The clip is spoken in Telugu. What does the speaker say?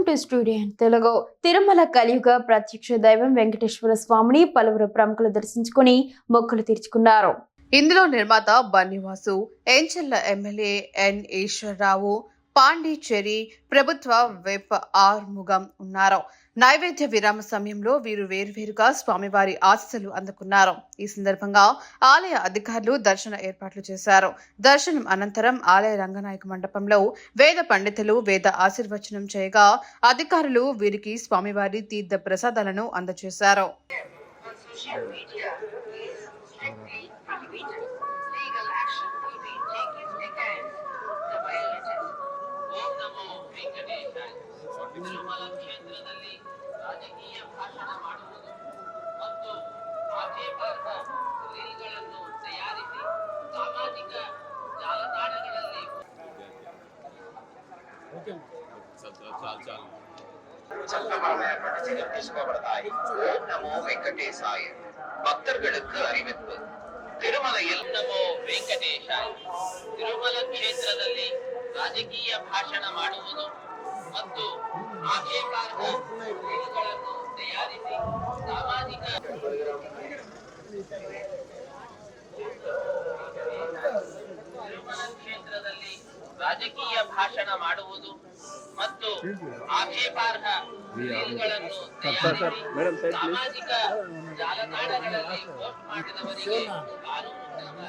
Welcome to studio Telugu. Tirumala కలియుగ ప్రత్యక్ష దైవం వెంకటేశ్వర స్వామిని పలువురు ప్రముఖులు దర్శించుకుని మొక్కులు తీర్చుకున్నారు. ఇందులో నిర్మాత బన్నివాసు, ఎంచెల్ల ఎమ్మెల్యే ఎన్ ఈశ్వరరావు, పాండిచ్చేరి ప్రభుత్వ విప్ ఆర్ముగం ఉన్నారు. నైవేద్య విరామ సమయంలో వీరు వేరువేరుగా స్వామివారి ఆశీస్సులు అందుకున్నారు. ఈ సందర్భంగా ఆలయ అధికారులు దర్శన ఏర్పాట్లు చేశారు. దర్శనం అనంతరం ఆలయ రంగనాయక మండపంలో వేద పండితులు వేద ఆశీర్వచనం చేయగా అధికారులు వీరికి స్వామివారి తీర్థ ప్రసాదాలను అందజేశారు. ತಿರುಮಲ ಕ್ಷೇತ್ರದಲ್ಲಿ ರಾಜಕೀಯ ಭಾಷಣ ಮಾಡುವುದು ಮತ್ತು ಆಕ್ಷೇಪಾರ್ಹ ರೀಲ್ಗಳನ್ನು ತಯಾರಿಸಿ ಸಾಮಾಜಿಕ ಜಾಲತಾಣಗಳಲ್ಲಿ తీసుకోబడతాయి. ఓం నమో వెంకటేశాయ. భక్తர்களுக்கு அறிவிப்பு. ತಿರುಮಲೆಯಲ್ಲಿ ನಮೋ ವೆಂಕಟೇಶಾಯ. ತಿರುಮಲ ಕ್ಷೇತ್ರದಲ್ಲಿ ರಾಜಕೀಯ ಭಾಷಣ ಮಾಡುವುದು ಮತ್ತು ಆಕ್ಷೇಪಾರ್ಹ ರೀಲ್ಗಳನ್ನು ತಯಾರಿಸಿ ಸಾಮಾಜಿಕ ತಿರುಮಲ ಕ್ಷೇತ್ರದಲ್ಲಿ ರಾಜಕೀಯ ಭಾಷಣ ಮಾಡುವುದು ಮತ್ತು ಆಕ್ಷೇಪಾರ್ಹ ರೀಲ್ಗಳನ್ನು ತಯಾರಿಸಿ ಸಾಮಾಜಿಕ ಜಾಲತಾಣಗಳಲ್ಲಿ ಪೋಸ್ಟ್ ಮಾಡಿದವರಿಗೆ ಕಾನೂನು ಕ್ರಮ